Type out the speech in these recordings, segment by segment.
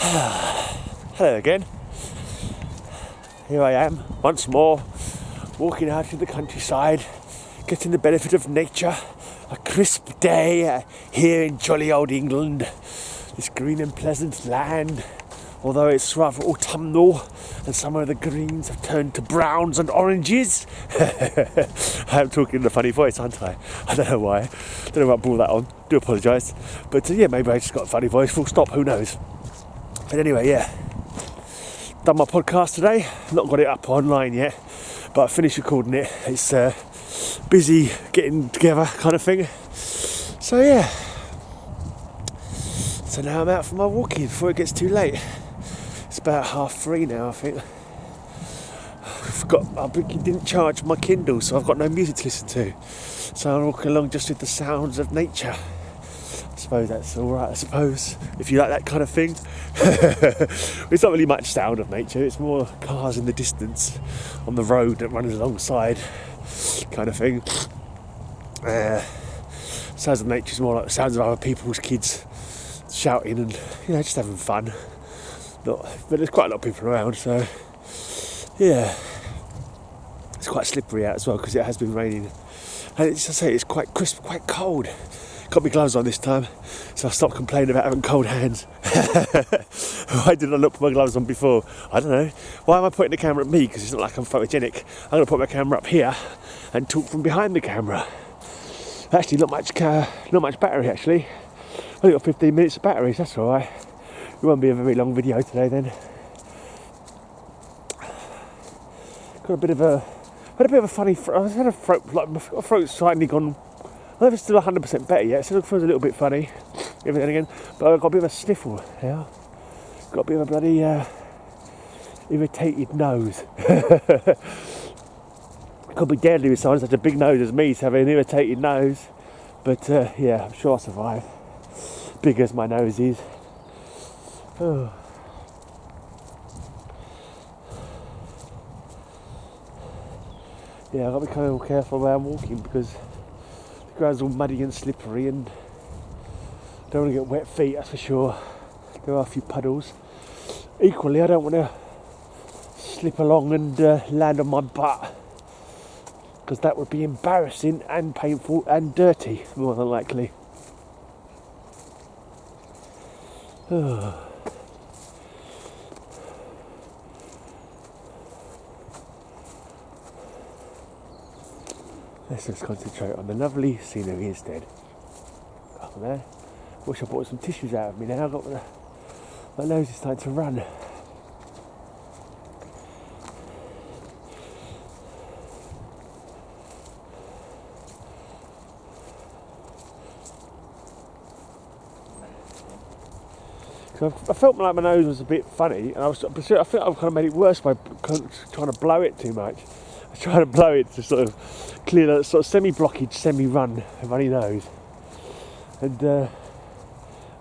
Hello again. Here I am, once more, walking out in the countryside, getting the benefit of nature. A crisp day here in jolly old England. This green and pleasant land, although it's rather autumnal and some of the greens have turned to browns and oranges. I'm talking in a funny voice, aren't I? I don't know why. Don't know what brought that on. Do apologise. But yeah, maybe I just got a funny voice, full stop, who knows. But anyway, yeah. Done my podcast today. Not got it up online yet, but I finished recording it. It's busy getting together kind of thing. So yeah. So now I'm out for my walking before it gets too late. It's about 3:30 now, I think. I didn't charge my Kindle, so I've got no music to listen to. So I'm walking along just with the sounds of nature. I suppose that's alright, I suppose, if you like that kind of thing. It's not really much sound of nature, it's more cars in the distance on the road that runs alongside kind of thing. Sounds of nature is more like the sounds of other people's kids shouting and, just having fun. But there's quite a lot of people around, so yeah. It's quite slippery out as well because it has been raining. And it's quite crisp, quite cold. Got my gloves on this time, so I stopped complaining about having cold hands. Why didn't I not put my gloves on before? I don't know. Why am I putting the camera at me? Because it's not like I'm photogenic. I'm going to put my camera up here and talk from behind the camera. Actually, not much battery actually. I've only got 15 minutes of batteries, that's alright. It won't be a very long video today then. Got a bit of a funny throat. I had a throat, like my throat's slightly gone. I don't know if it's still 100% better yet. It still feels a little bit funny every now and again, but I've got a bit of a sniffle now. Got a bit of a bloody irritated nose. It could be deadly with someone such a big nose as me to have an irritated nose, but yeah, I'm sure I'll survive. Big as my nose is. Oh. Yeah, I've got to be kind of careful where I'm walking because the ground's all muddy and slippery and don't want to get wet feet, that's for sure. There are a few puddles. Equally, I don't want to slip along and land on my butt because that would be embarrassing and painful and dirty, more than likely. Oh. Let's just concentrate on the lovely scenery instead. Up there. Wish I brought some tissues out of me now. My nose is starting to run. So I felt like my nose was a bit funny, and I think I've kind of made it worse by trying to blow it too much. I was trying to blow it to sort of clear that sort of semi-blockage, runny nose, and I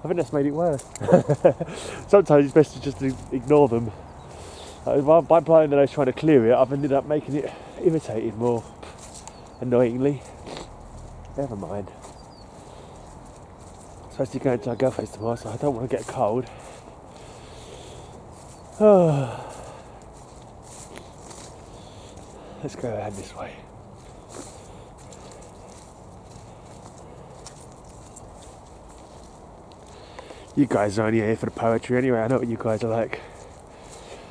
think that's made it worse. Sometimes it's best to just ignore them. By blowing the nose trying to clear it, I've ended up making it irritated more, annoyingly. Never mind. I'm supposed to go into our girlfriend's tomorrow, so I don't want to get a cold. Let's go ahead this way. You guys are only here for the poetry anyway. I know what you guys are like.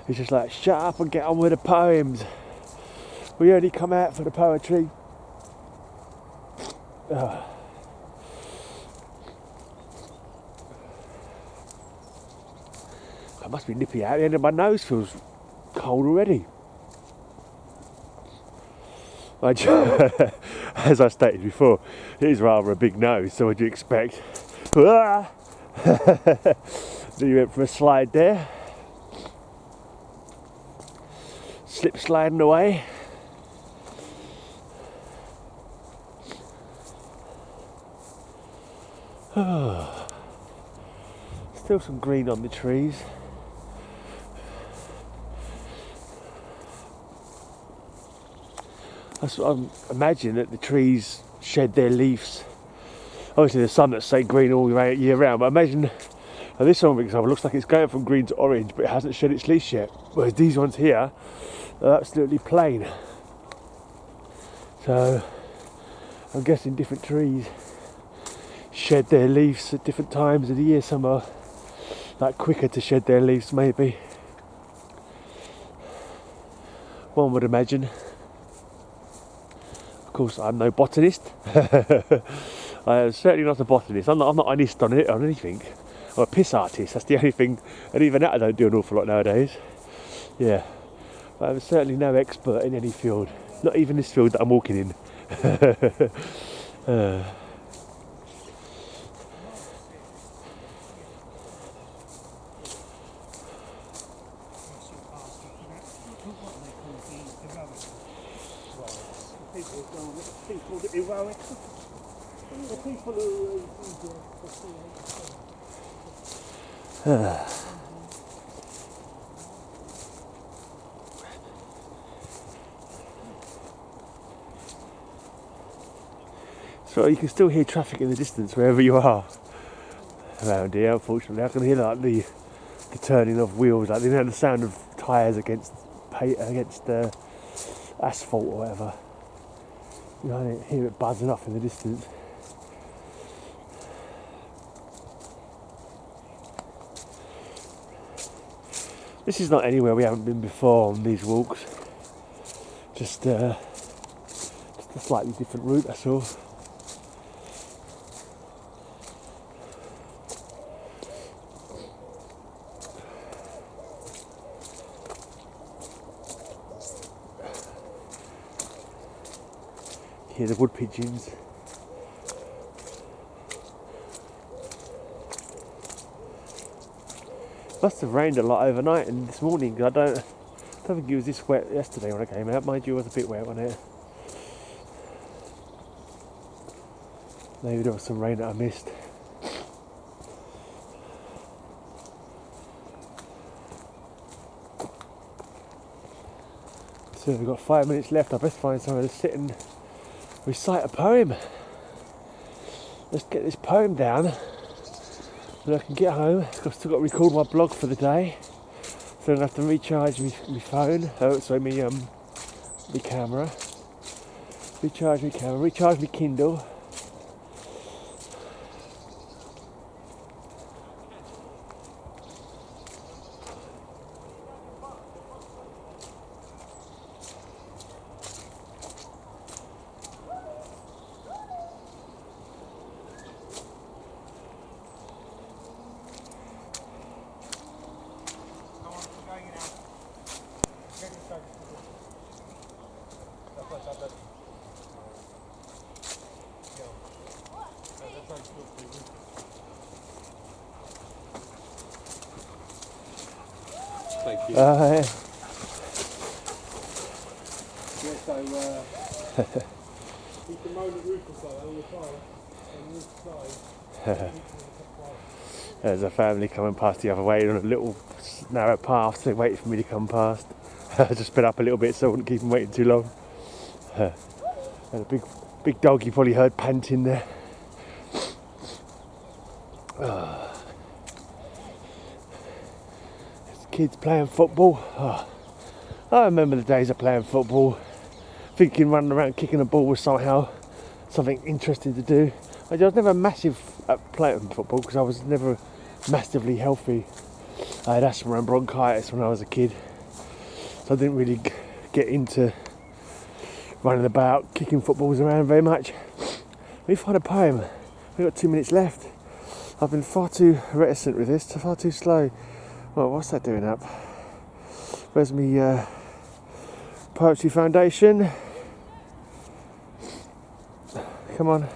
It's just like, shut up and get on with the poems. We only come out for the poetry. I must be nippy out. The end of my nose feels cold already. As I stated before, it is rather a big nose, so what do you expect? So you went for a slide there. Slip sliding away. Still some green on the trees. I imagine that the trees shed their leaves. Obviously the sun that stay green all year round, but imagine Now this one, for example, looks like it's going from green to orange, but it hasn't shed its leaves yet. Whereas these ones here are absolutely plain. So I'm guessing different trees shed their leaves at different times of the year. Some are like quicker to shed their leaves, maybe. One would imagine. Of course, I'm no botanist. I am certainly not a botanist. I'm not an artist on anything. I'm a piss artist. That's the only thing, and even that I don't do an awful lot nowadays. Yeah, but I'm certainly no expert in any field. Not even this field that I'm walking in. So you can still hear traffic in the distance wherever you are around here. Unfortunately, I can hear like the turning of wheels, like the sound of tyres against asphalt or whatever. You know, I hear it buzzing off in the distance. This is not anywhere we haven't been before on these walks. Just a slightly different route, that's all. Hear the wood pigeons. Must have rained a lot overnight and this morning. I don't think it was this wet yesterday when I came out. Mind you, it was a bit wet, wasn't it? Maybe there was some rain that I missed. So we've got 5 minutes left. I best find somewhere to sit and recite a poem. Let's get this poem down so I can get home. I've still got to record my blog for the day, so I'm going to have to recharge my phone. My camera. Recharge my Kindle. Thank you. Yeah. You can mow the roof or something all the time, on the side. There's a family coming past the other way on a little narrow path, so they waited for me to come past. I just sped up a little bit so I wouldn't keep them waiting too long. And a big dog you probably heard panting there. Kids playing football. I remember the days of playing football, thinking running around kicking a ball was somehow something interesting to do. I was never massive at playing football because I was never massively healthy. I had asthma and bronchitis when I was a kid, so I didn't really get into running about kicking footballs around very much. Let me find a poem. We've got 2 minutes left. I've been far too reticent with this, far too slow. Well, what's that doing up? Where's me poetry foundation? Come on,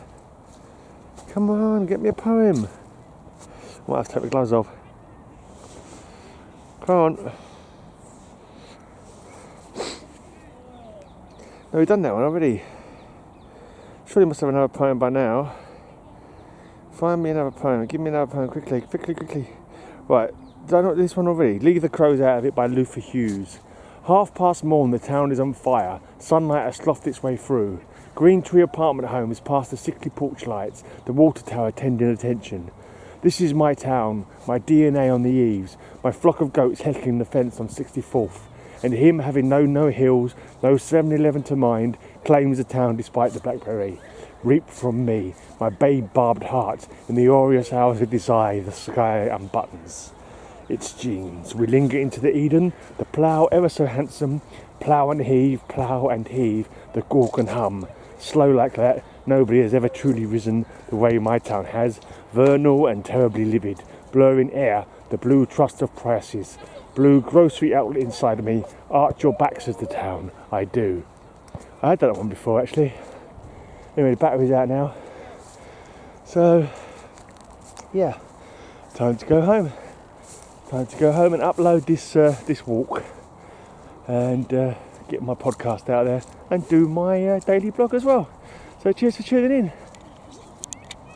get me a poem. I might have to take my gloves off. Come on. No, we've done that one already. Surely must have another poem by now. Find me another poem. Give me another poem quickly. Right. Did I not do this one already? Leave the Crows Out of It by Luther Hughes. morn, the town is on fire. Sunlight has slothed its way through. Green tree apartment homes past the sickly porch lights, the water tower tending attention. This is my town, my DNA on the eaves, my flock of goats heckling the fence on 64th, and him having no hills, no 7-Eleven to mind, claims the town despite the blackberry. Reap from me, my babe-barbed heart, in the aureous hours of desire, the sky unbuttons its jeans. We linger into the Eden, the plough ever so handsome, plough and heave, the gawk and hum. Slow like that, nobody has ever truly risen the way my town has, vernal and terribly livid, blurring air, the blue trust of prices, blue grocery outlet inside of me, arch your back, says the town. I do. I had that one before actually. Anyway, the battery's out now. So, yeah, time to go home. Time to go home and upload this walk and get my podcast out there and do my daily blog as well. So cheers for tuning in.